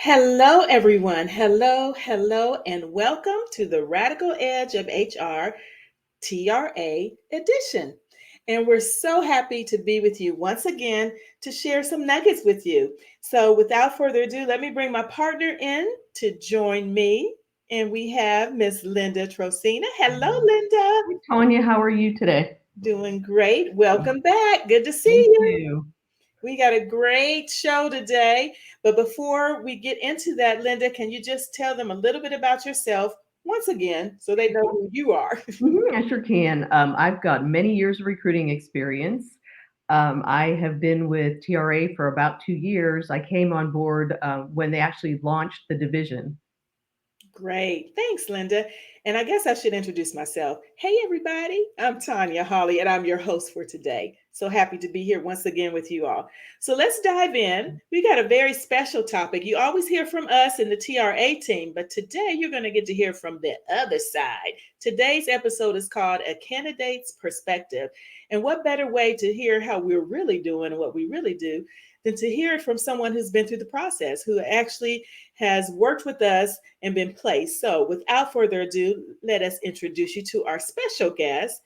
Hello, everyone. Hello, and welcome to the Radical Edge of HR TRA edition. And we're so happy to be with you once again to share some nuggets with you. So, without further ado, let me bring my partner in to join me. And we have Miss Linda Trocina. Hello, Linda. Hi, Tanya, how are you today? Doing great. Welcome back. Good to see Thank you. you. We got a great show today. But before we get into that, Linda, can you just tell them a little bit about yourself once again so they know who you are? I sure can. I've got many years of recruiting experience. I have been with TRA for about 2 years. I came on board when they actually launched the division. Great. Thanks, Linda. And I guess I should introduce myself. Hey, everybody. I'm Tanya Holly, and I'm your host for today. So happy to be here once again with you all. So let's dive in. We got a very special topic. You always hear from us in the TRA team, but today you're going to get to hear from the other side. Today's episode is called A Candidate's Perspective. And what better way to hear how we're really doing and what we really do than to hear it from someone who's been through the process, who actually has worked with us and been placed. So, without further ado, let us introduce you to our special guest.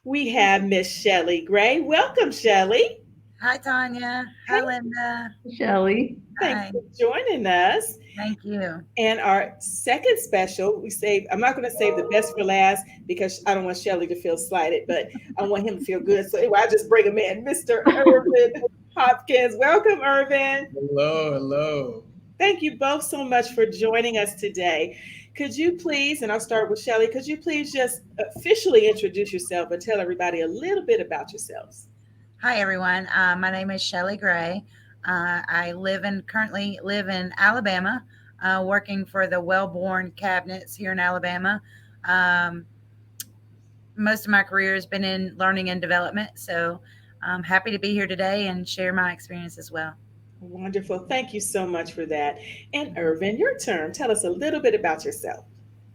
We have Miss Shelley Gray. Welcome, Shelley. Hi, Tanya. Hey, Hi, Linda. Shelley. thanks Hi. for joining us. Thank you. And our second special, I'm not going to save the best for last because I don't want Shelley to feel slighted, but I want him to feel good. So anyway, I just bring him in, Mr. Irvin Hopkins. Welcome, Irvin. Hello. Thank you both so much for joining us today. Could you please, and I'll start with Shelley, could you please just officially introduce yourself and tell everybody a little bit about yourselves? Hi, everyone. My name is Shelley Gray. Currently live in Alabama, working for the Wellborn Cabinets here in Alabama. Um, Most of my career has been in learning and development, so I'm happy to be here today and share my experience as well. Wonderful. Thank you so much for that. And Irvin, your turn. Tell us a little bit about yourself.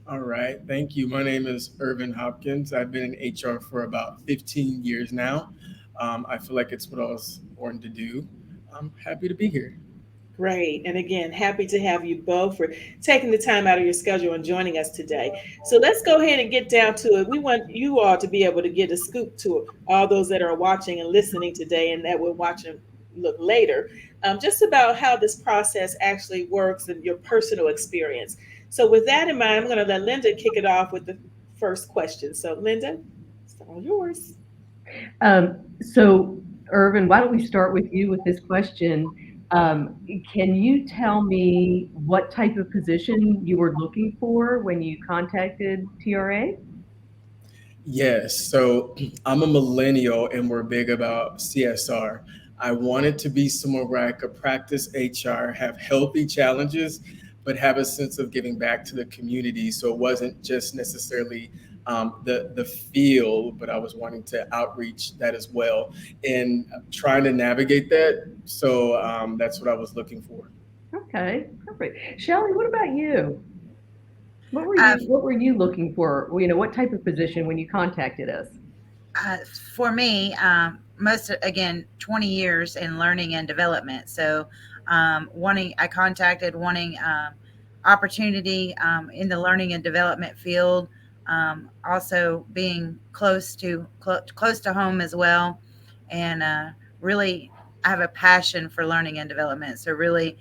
All right. Thank you. My name is Irvin Hopkins. I've been in HR for about 15 years now. I feel like it's what I was born to do. I'm happy to be here. Great. And again, happy to have you both for taking the time out of your schedule and joining us today. So let's go ahead and get down to it. We want you all to be able to get a scoop to all those that are watching and listening today and that will watch and look later, just about how this process actually works and your personal experience. So, with that in mind, I'm going to let Linda kick it off with the first question. So, Linda, it's all yours. So, Irvin, why don't we start with you with this question? Um, can you tell me what type of position you were looking for when you contacted TRA? Yes. So I'm a millennial and we're big about CSR. I wanted to be somewhere where I could practice HR, have healthy challenges, but have a sense of giving back to the community. So it wasn't just necessarily the field, but I was wanting to outreach that as well and trying to navigate that. So that's what I was looking for. Okay, perfect. Shelley, what about you? What were Uh, you what were you looking for? What type of position when you contacted us? uh, for me, again, 20 years in learning and development. So, I contacted wanting opportunity in the learning and development field. Also, being close to home as well, and really, I have a passion for learning and development. So, really,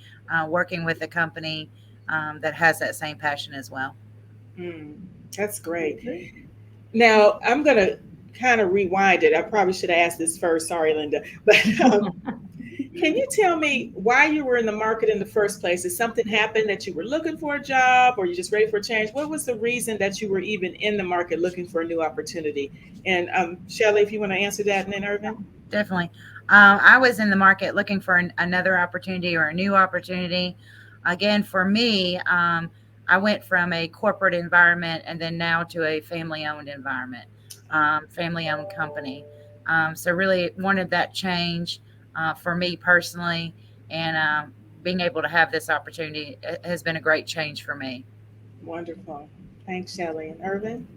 working with a company that has that same passion as well. Mm, that's great. Okay. Now, I'm going to kind of rewind it. I probably should have asked this first. Sorry, Linda. But can you tell me why you were in the market in the first place? Did something happen that you were looking for a job or you just ready for a change? What was the reason that you were even in the market looking for a new opportunity? And Shelley, if you want to answer that, and then Irvin. Definitely. I was in the market looking for another opportunity or a new opportunity. Again, for me, I went from a corporate environment and then now to a family owned environment, family owned company. So, really wanted that change for me personally. And being able to have this opportunity has been a great change for me. Wonderful. Thanks, Shelley. And Irvin?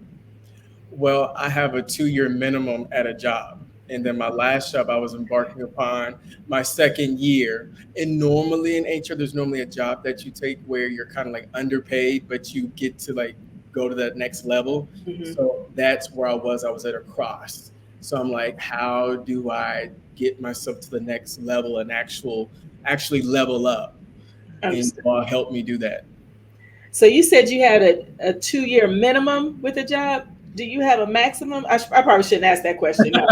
Well, I have a 2-year minimum at a job. And then my last job, I was embarking upon my second year. And normally in HR, there's normally a job that you take where you're kind of like underpaid, but you get to like go to that next level. Mhm. So that's where I was. I was at a cross. So I'm like, how do I get myself to the next level and actually level up? And Understood. help me do that. So you said you had a 2-year minimum with a job. Do you have a maximum? I probably shouldn't ask that question. No.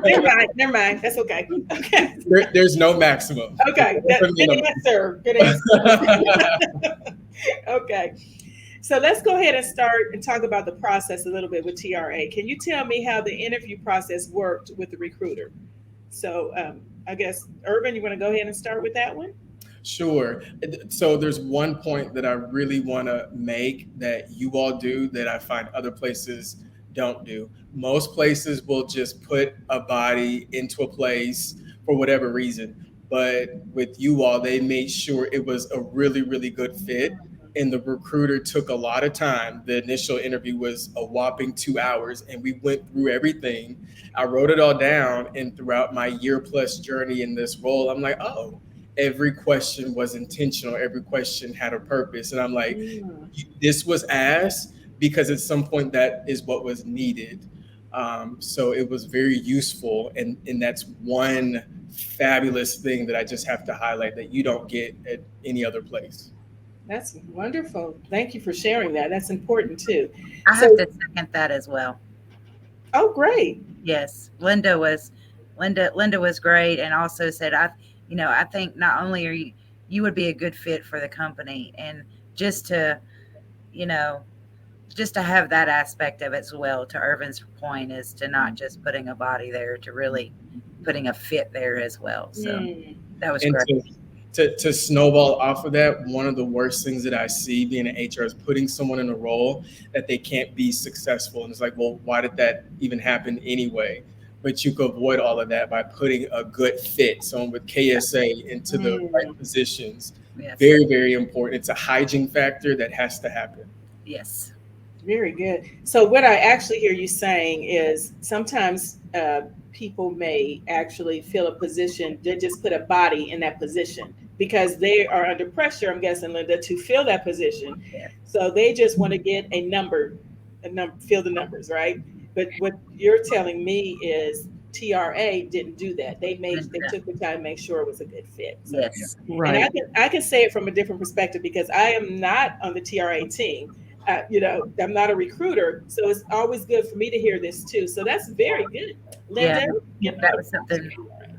Never mind. Never mind. That's okay. Okay. There's no maximum. Okay. There's a Good minimum. answer. Good answer. Okay. So let's go ahead and start and talk about the process a little bit with TRA. Can you tell me how the interview process worked with the recruiter? So I guess, Irvin, you want to go ahead and start with that one? Sure. So there's one point that I really want to make that you all do that I find other places don't do. Most places will just put a body into a place for whatever reason. But with you all, they made sure it was a really, really good fit. And the recruiter took a lot of time. The initial interview was a whopping 2 hours, and we went through everything. I wrote it all down. And throughout my year plus journey in this role, I'm like, oh, every question was intentional. Every question had a purpose. And I'm like, this was asked because at some point that is what was needed. So it was very useful. And that's one fabulous thing that I just have to highlight that you don't get at any other place. That's wonderful. Thank you for sharing that. That's important too. I have to second that as well. Oh, great. Yes, Linda was great, and also said, I think not only are you would be a good fit for the company, and just to, just to have that aspect of it as well. To Irvin's point, is to not just putting a body there, to really putting a fit there as well. So that was And great. to snowball off of that, one of the worst things that I see being in HR is putting someone in a role that they can't be successful. And it's like, well, why did that even happen anyway? But you could avoid all of that by putting a good fit, someone with KSA into the right positions. Yes. Very, very important. It's a hygiene factor that has to happen. Yes. Very good. So what I actually hear you saying is sometimes people may actually fill a position, they just put a body in that position because they are under pressure, I'm guessing, Linda, to fill that position. Yeah. So they just want to get a number, fill the numbers, right? But what you're telling me is TRA didn't do that. They took the time to make sure it was a good fit. So, Yes. Right. and I can say it from a different perspective because I am not on the TRA team. I'm not a recruiter, so it's always good for me to hear this too. So that's very good, Linda. Yeah, that was something.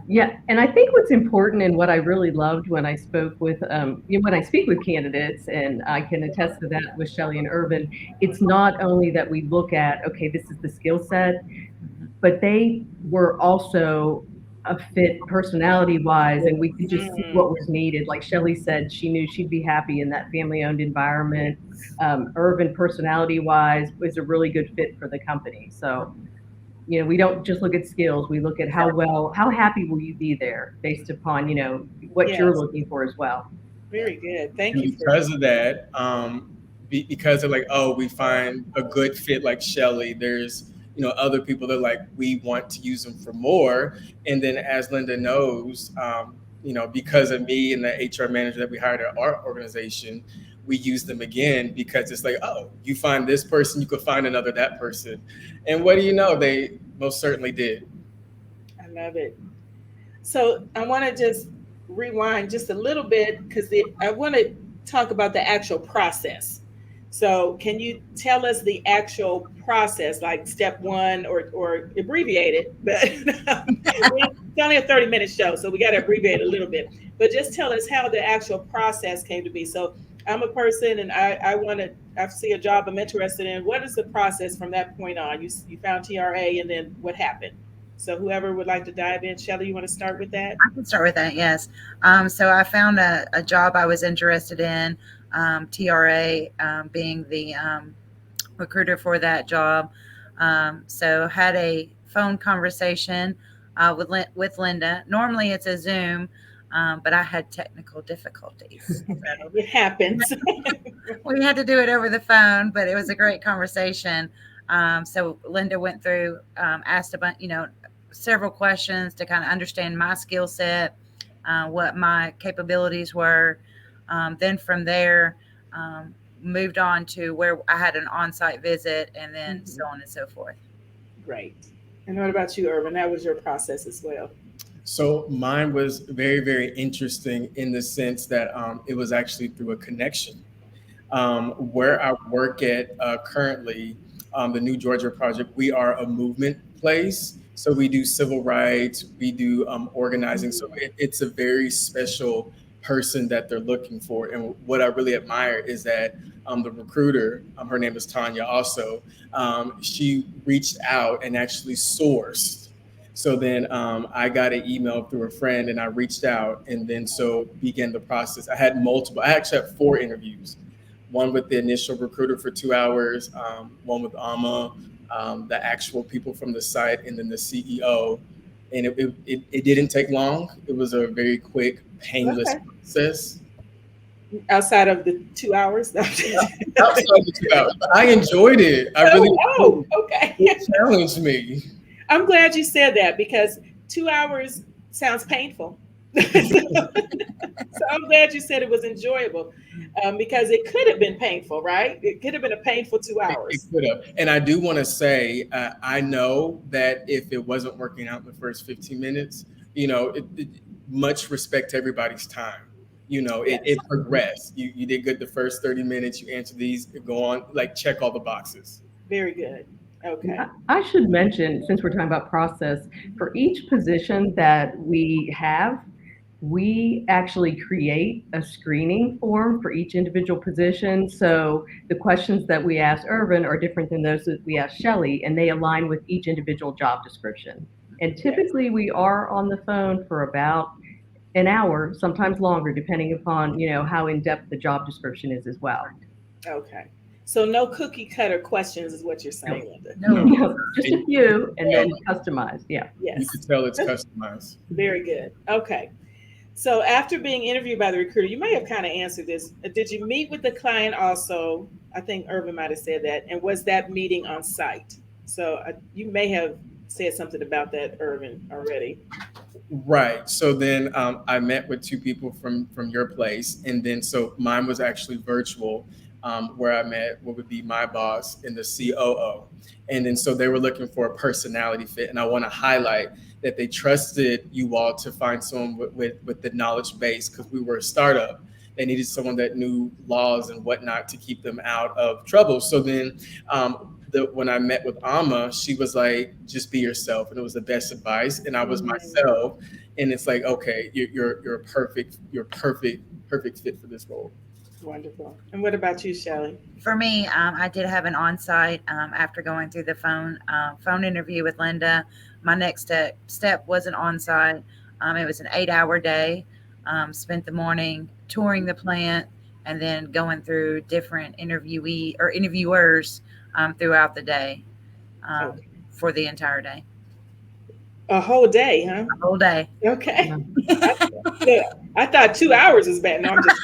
Yeah, and I think what's important and what I really loved when I spoke with, when I speak with candidates, and I can attest to that with Shelley and Irvin, it's not only that we look at, okay, this is the skill set, but they were also a fit personality-wise, and we could just see what was needed. Like Shelley said, she knew she'd be happy in that family-owned environment. Irvin, personality-wise, was a really good fit for the company. So, we don't just look at skills. We look at how happy will you be there based upon, what you're looking for as well. Very good. Thank And you. because of that, because they're like, oh, we find a good fit like Shelley, there's other people that like, we want to use them for more. And then as Linda knows, because of me and the HR manager that we hired at our organization, we use them again because it's like, oh, you find this person, you could find another that person. And what do you know? They most certainly did. I love it. So I want to just rewind just a little bit because I want to talk about the actual process. So can you tell us the actual process, like step one or abbreviate it? But it's only a 30-minute show, so we got to abbreviate a little bit. But just tell us how the actual process came to be. So I'm a person and I see a job I'm interested in. What is the process from that point on? You found TRA and then what happened? So whoever would like to dive in, Shelley, you want to start with that? I can start with that, yes. So I found a job I was interested in, TRA being the recruiter for that job. So had a phone conversation with Linda. Normally it's a Zoom, but I had technical difficulties. So it happens. we had to do it over the phone, but it was a great conversation. So Linda went through, asked a bunch, several questions to kind of understand my skill set, what my capabilities were. Then from there, moved on to where I had an on-site visit, and then so on and so forth. Great. And what about you, Irvin? That was your process as well. So mine was very, very interesting in the sense that it was actually through a connection. Where I work at currently, the New Georgia Project, we are a movement place. So we do civil rights, we do organizing. So it's a very special person that they're looking for. And what I really admire is that the recruiter, her name is Tanya also, she reached out and actually sourced. So then I got an email through a friend and I reached out and then so began the process. I actually had 4 interviews, one with the initial recruiter for 2 hours, one with Alma, the actual people from the site, and then the CEO. And it didn't take long. It was a very quick, painless Okay. process. Outside of the 2 hours? Outside the 2 hours. I enjoyed it. I really Okay. it challenged me. I'm glad you said that because 2 hours sounds painful. So I'm glad you said it was enjoyable because it could have been painful, right? It could have been a painful 2 hours. It could have. And I do want to say, I know that if it wasn't working out in the first 15 minutes, much respect to everybody's time. It progressed. You did good the first 30 minutes. You answer these, go on, like check all the boxes. Very good. Okay. I should mention, since we're talking about process, for each position that we have, we actually create a screening form for each individual position. So the questions that we ask Irvin are different than those that we ask Shelley, and they align with each individual job description. And typically we are on the phone for about an hour, sometimes longer, depending upon, how in-depth the job description is as well. Okay. So no cookie cutter questions is what you're saying, Linda. No. Just a few and then customized. Yeah. Yes. You can tell it's customized. Very good. Okay. So after being interviewed by the recruiter, you may have kind of answered this. Did you meet with the client also? I think Irvin might have said that. And was that meeting on site? So you may have said something about that, Irvin, already. Right. So then I met with 2 people from your place. And then so mine was actually virtual, where I met what would be my boss and the COO. And then so they were looking for a personality fit. And I want to highlight that they trusted you all to find someone with the knowledge base because we were a startup. They needed someone that knew laws and whatnot to keep them out of trouble. So then when I met with Alma, she was like, just be yourself. And it was the best advice. And I was myself. And it's like, okay, you're a perfect fit for this role. Wonderful. And what about you, Shelley? For me, I did have an on-site after going through the phone interview with Linda. My next step was an on-site. It was an 8-hour day. Spent the morning touring the plant and then going through different interviewers throughout the day for the entire day. A whole day, huh? A whole day. Okay. Yeah. I thought 2 hours is bad. No, I'm just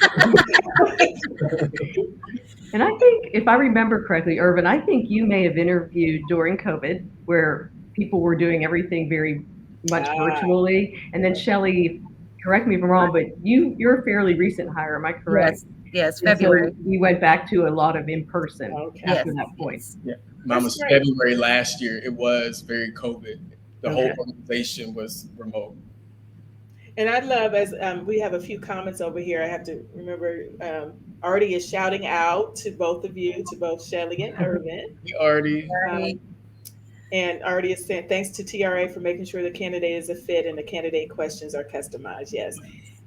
And I think, if I remember correctly, Irvin, I think you may have interviewed during COVID where people were doing everything very much virtually. And then Shelley, correct me if I'm wrong, but you're a fairly recent hire, am I correct? Yes, And February. so we went back to a lot of in-person after Yes. that point. Yeah. Mine was February last year. It was very COVID. The whole organization was remote. And I love as we have a few comments over here. I have to remember Artie is shouting out to both of you, to both Shelley and Irvin. Artie. And Artie is saying, thanks to TRA for making sure the candidate is a fit and the candidate questions are customized. Yes.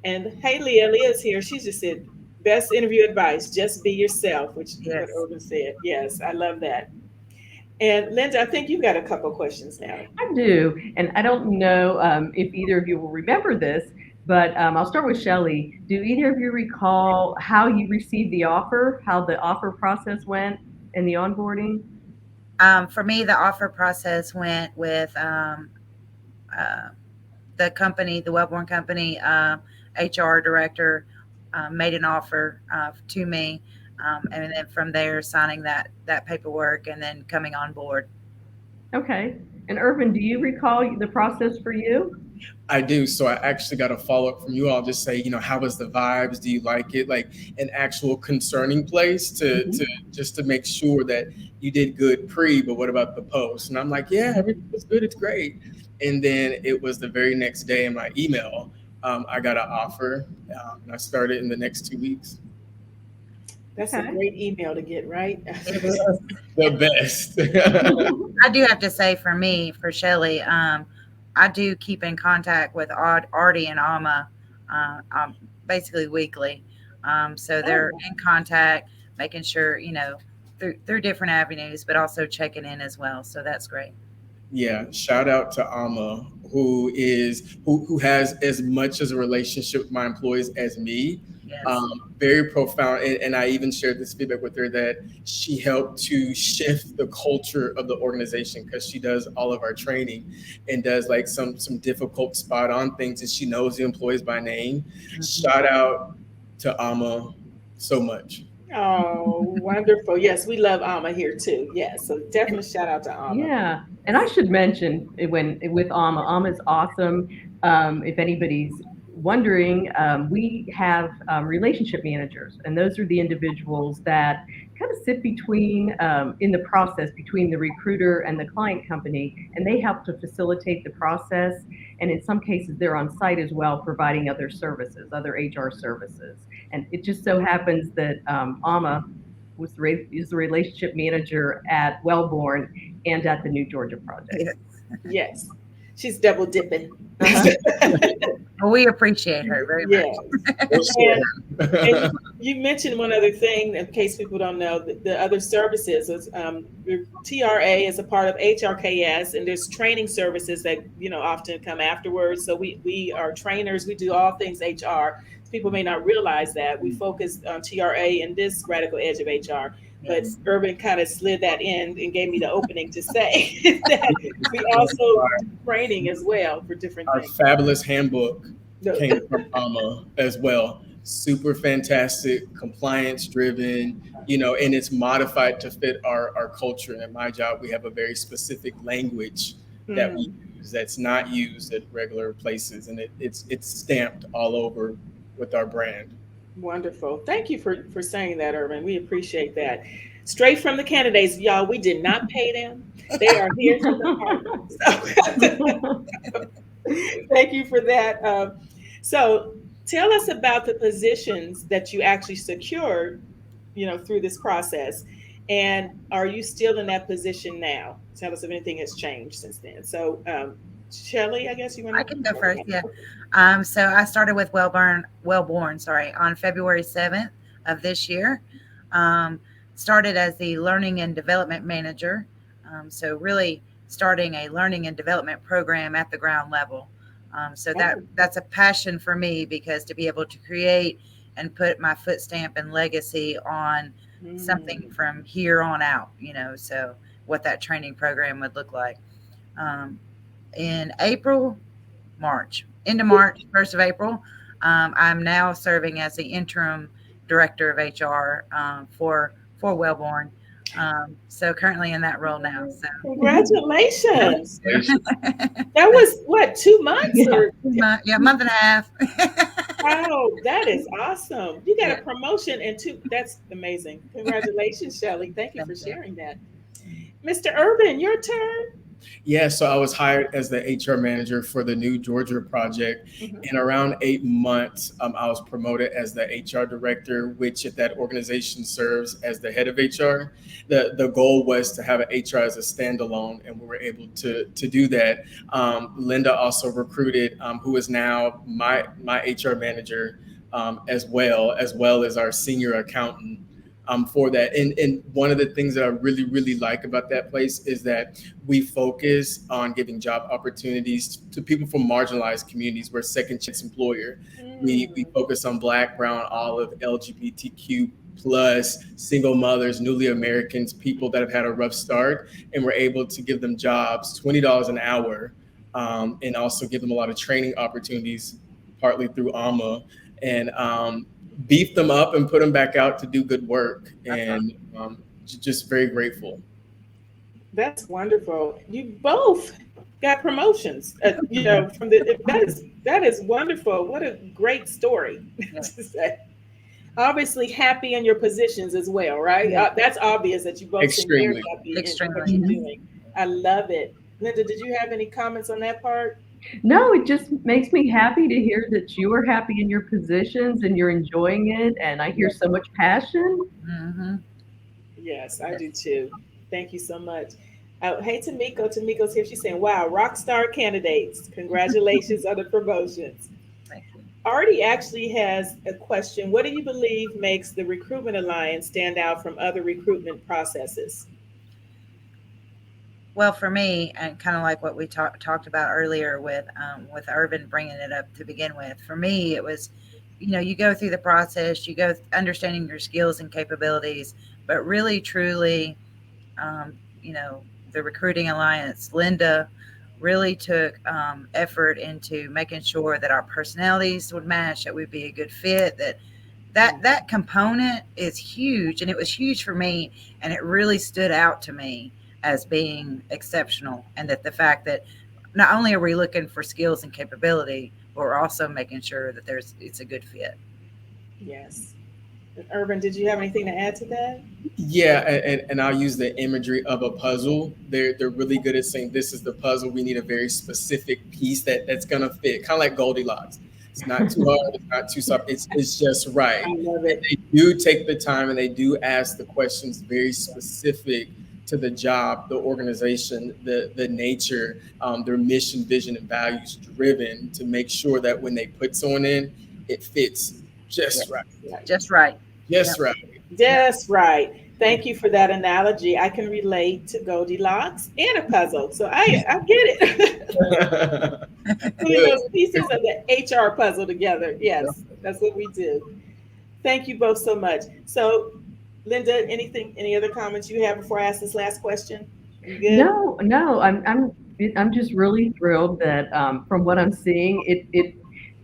And hey, Leah's here. She just said, best interview advice, just be yourself, which is what Irvin said. Yes, I love that. And Linda, I think you've got a couple questions now. I do. And I don't know if either of you will remember this, but I'll start with Shelley. Do either of you recall how you received the offer, how the offer process went in the onboarding? For me, the offer process went with the company, the Wellborn Company HR director made an offer to me. and then from there signing that paperwork and then coming on board. Okay. And Irvin, do you recall the process for you? I do. So I actually got a follow up from you all, just say, how was the vibes? Do you like it? Like an actual concerning place to just to make sure that you did good pre, but what about the post? And I'm like, yeah, everything was good. It's great. And then it was the very next day in my email, I got an offer, and I started in the next 2 weeks. That's a great email to get, right? The best. I do have to say for Shelly, I do keep in contact with Artie and Alma basically weekly. So they're in contact, making sure, through different avenues, but also checking in as well. So that's great. Yeah, shout out to Alma, who has as much as a relationship with my employees as me. Yes. Very profound, and I even shared this feedback with her that she helped to shift the culture of the organization because she does all of our training and does like some difficult spot on things, and she knows the employees by name. Mm-hmm. Shout out to Alma so much. Oh, wonderful. Yes, we love Alma here too. Yes, so definitely shout out to Alma. Yeah, and I should mention with Alma is awesome. If anybody's wondering, we have relationship managers, and those are the individuals that kind of sit between in the process between the recruiter and the client company, and they help to facilitate the process. And in some cases, they're on site as well, providing other services, other HR services. And it just so happens that Alma is the relationship manager at Wellborn and at the New Georgia Project. Yes. She's double dipping. Well, we appreciate her very much. And you mentioned one other thing, in case people don't know, the other services is TRA is a part of HRKS, and there's training services that often come afterwards. So we are trainers. We do all things HR. People may not realize that we focus on TRA and this radical edge of HR. But Urban kind of slid that in and gave me the opening to say that we also do training as well for different things. Our fabulous handbook came from Alma as well. Super fantastic, compliance driven, and it's modified to fit our culture. And at my job, we have a very specific language that we use that's not used at regular places. And it's stamped all over with our brand. Wonderful. Thank you for saying that, Urban. We appreciate that. Straight from the candidates, y'all. We did not pay them. They are here for the part. Thank you for that. So tell us about the positions that you actually secured, through this process. And are you still in that position now? Tell us if anything has changed since then. So Shelly, I guess you want to. I can go first. Yeah. So I started with Wellborn, on February 7th of this year. Started as the learning and development manager. So really starting a learning and development program at the ground level. So that's a passion for me, because to be able to create and put my foot stamp and legacy on something from here on out, so what that training program would look like. In March, 1st of April, I'm now serving as the interim director of HR for Wellborn. So currently in that role now. So congratulations! That was what, 2 months? Yeah, month and a half. Wow, that is awesome! You got a promotion in 2. That's amazing. Congratulations, Shelly. Thank you for sharing that. Mr. Urban, your turn. Yeah, so I was hired as the HR manager for the New Georgia Project. In around 8 months, I was promoted as the HR director, which at that organization serves as the head of HR. The goal was to have an HR as a standalone, and we were able to do that. Linda also recruited, who is now my HR manager, as well as our senior accountant. For that. And one of the things that I really, really like about that place is that we focus on giving job opportunities to people from marginalized communities. We're a second chance employer. We focus on Black, brown, olive, LGBTQ plus, single mothers, newly Americans, people that have had a rough start, and we're able to give them jobs, $20 an hour, and also give them a lot of training opportunities, partly through Alma. And beef them up and put them back out to do good work. That's And just very grateful. That's wonderful. You both got promotions. From that is wonderful. What a great story Yeah. to say. Obviously happy in your positions as well, right? Yeah. That's obvious that you both seem very Extremely. happy in what Extremely. you're doing. I love it. Linda, did you have any comments on that part? No, it just makes me happy to hear that you are happy in your positions and you're enjoying it. And I hear so much passion. Mm-hmm. Yes, I do too. Thank you so much. Hey, Tamiko. Tamiko's here. She's saying, wow, rock star candidates. Congratulations on the promotions. Thank you. Artie actually has a question. What do you believe makes the Recruitment Alliance stand out from other recruitment processes? Well, for me, and kind of like what we talked about earlier with Irvin bringing it up to begin with, for me, it was, you go through the process, you go understanding your skills and capabilities, but really, truly, the Recruiting Alliance, Linda really took effort into making sure that our personalities would match, that we'd be a good fit, that component is huge. And it was huge for me. And it really stood out to me as being exceptional. And that the fact that not only are we looking for skills and capability, but we're also making sure that it's a good fit. Yes. Irvin, did you have anything to add to that? Yeah, and I'll use the imagery of a puzzle. They're really good at saying this is the puzzle. We need a very specific piece that's gonna fit, kind of like Goldilocks. It's not too hard, it's not too soft. It's just right. I love it. They do take the time and they do ask the questions very specific to the job, the organization, the nature, their mission, vision, and values driven to make sure that when they put someone in, it fits just right. Just right. Just right. Just right. Thank you for that analogy. I can relate to Goldilocks and a puzzle. So I get it. Putting those pieces of the HR puzzle together. Yes, that's what we do. Thank you both so much. So, Linda, any other comments you have before I ask this last question? You good? No, I'm just really thrilled that from what I'm seeing,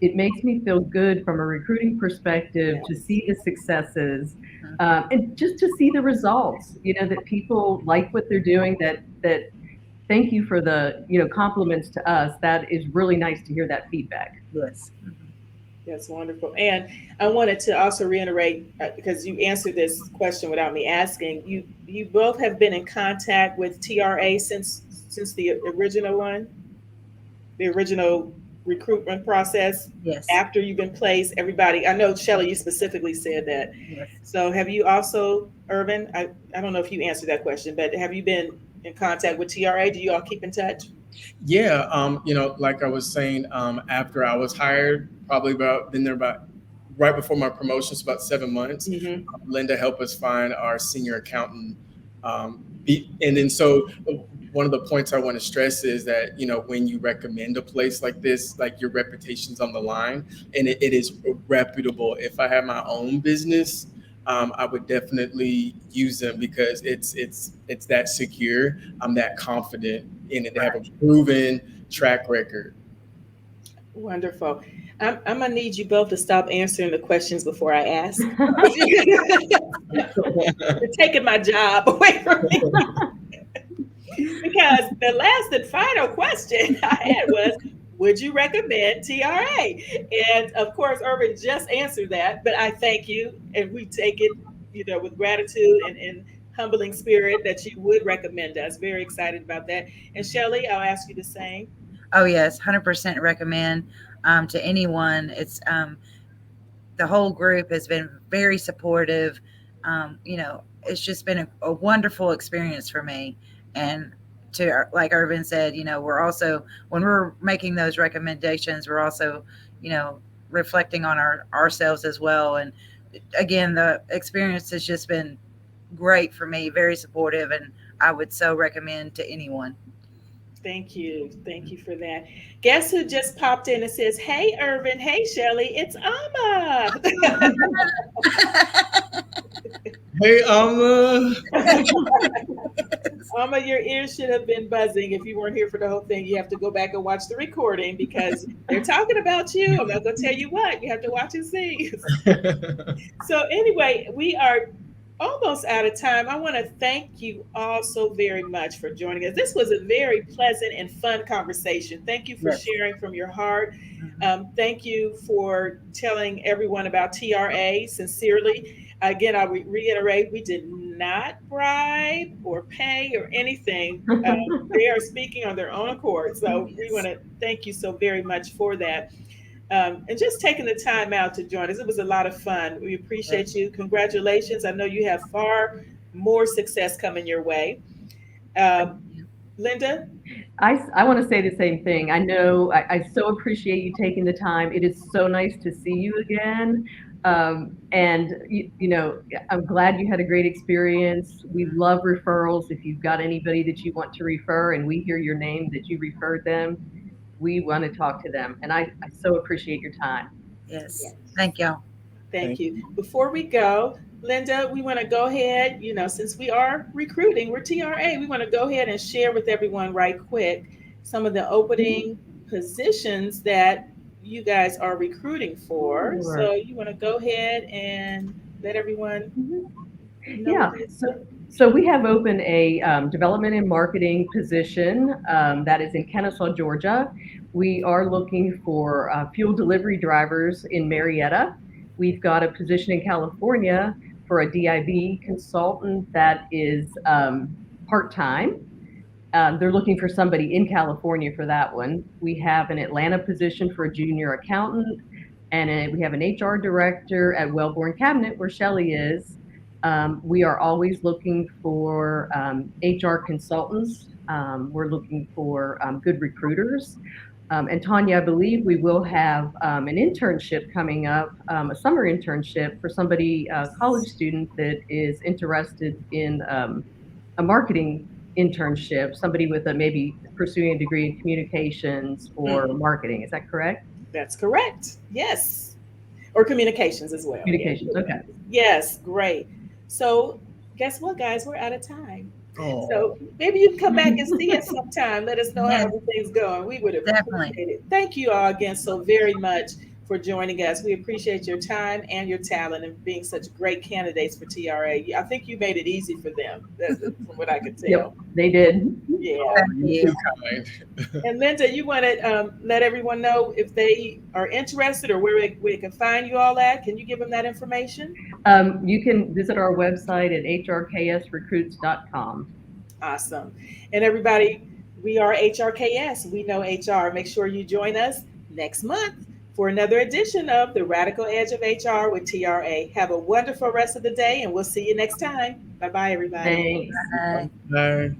it makes me feel good from a recruiting perspective to see the successes and just to see the results, that people like what they're doing, that thank you for the, compliments to us. That is really nice to hear that feedback. Yes. That's wonderful. And I wanted to also reiterate, because you answered this question without me asking, you both have been in contact with TRA since the original one, the original recruitment process. Yes. After you've been placed, everybody, I know Shelly, you specifically said that. Yes. So have you also, Irvin, I don't know if you answered that question, but have you been in contact with TRA? Do you all keep in touch? Yeah, like I was saying, after I was hired, probably been there about right before my promotion, so about 7 months. Mm-hmm. Linda helped us find our senior accountant. And then so one of the points I want to stress is that, when you recommend a place like this, like your reputation's on the line, and it is reputable. If I had my own business, I would definitely use them because it's that secure. I'm that confident in it. They have a proven track record. Wonderful. I'm gonna need you both to stop answering the questions before I ask. You're taking my job away from me. Because the last and final question I had was, would you recommend TRA? And of course, Irvin just answered that, but I thank you. And we take it, with gratitude and humbling spirit that you would recommend us. Very excited about that. And Shelly, I'll ask you the same. Oh, yes. 100% recommend to anyone. It's the whole group has been very supportive. It's just been a wonderful experience for me. And like Irvin said, we're also, when we're making those recommendations, we're also, reflecting on ourselves as well. And again, the experience has just been great for me, very supportive, and I would so recommend to anyone. Thank you. Thank you for that. Guess who just popped in and says, hey, Irvin, hey, Shelly, it's Amma. Hey, Amma. Alma, your ears should have been buzzing. If you weren't here for the whole thing, you have to go back and watch the recording because they're talking about you. I'm not going to tell you what. You have to watch and see. So anyway, we are almost out of time. I want to thank you all so very much for joining us. This was a very pleasant and fun conversation. Thank you for Yes. sharing from your heart. Thank you for telling everyone about TRA sincerely. Again, I reiterate, we did not bribe or pay or anything. They are speaking on their own accord. So we want to thank you so very much for that. And just taking the time out to join us. It was a lot of fun. We appreciate you. Congratulations. I know you have far more success coming your way. Linda? I want to say the same thing. I know I so appreciate you taking the time. It is so nice to see you again. And you know, I'm glad you had a great experience. We love referrals. If you've got anybody that you want to refer and we hear your name that you referred them, we want to talk to them. And I so appreciate your time. Yes. Yes. Thank y'all. Thank you. Before we go, Linda, we want to go ahead, you know, since we are recruiting, we're TRA, we want to go ahead and share with everyone right quick some of the opening positions that you guys are recruiting for. Sure. So you want to go ahead and let everyone know. Yeah. So we have open a development and marketing position that is in Kennesaw, Georgia. We are looking for fuel delivery drivers in Marietta. We've got a position in California for a DIB consultant that is part-time. They're looking for somebody in California for that one. We have an Atlanta position for a junior accountant, and we have an HR director at Wellborn Cabinet where Shelley is. We are always looking for HR consultants. We're looking for good recruiters. And Tanya, I believe we will have an internship coming up, a summer internship for somebody, a college student that is interested in a marketing internship, somebody with a maybe pursuing a degree in communications or marketing. Is that correct? That's correct. Yes. Or communications as well. Communications. Yeah. Okay. Yes, great. So guess what, guys? We're out of time. Oh. So maybe you can come back and see us sometime. Let us know Yes. how everything's going. We would Definitely. appreciate it. Thank you all again so very much for joining us. We appreciate your time and your talent and being such great candidates for TRA. I think you made it easy for them, from what I could tell. Yep, they did. Yeah. Thank you. Kind. And Linda, you want to let everyone know if they are interested or where we can find you all at. Can you give them that information? You can visit our website at hrksrecruits.com. Awesome. And everybody, we are HRKS. We know HR. Make sure you join us next month for another edition of The Radical Edge of HR with TRA. Have a wonderful rest of the day, and we'll see you next time. Bye-bye, everybody. Thanks. Bye. Bye.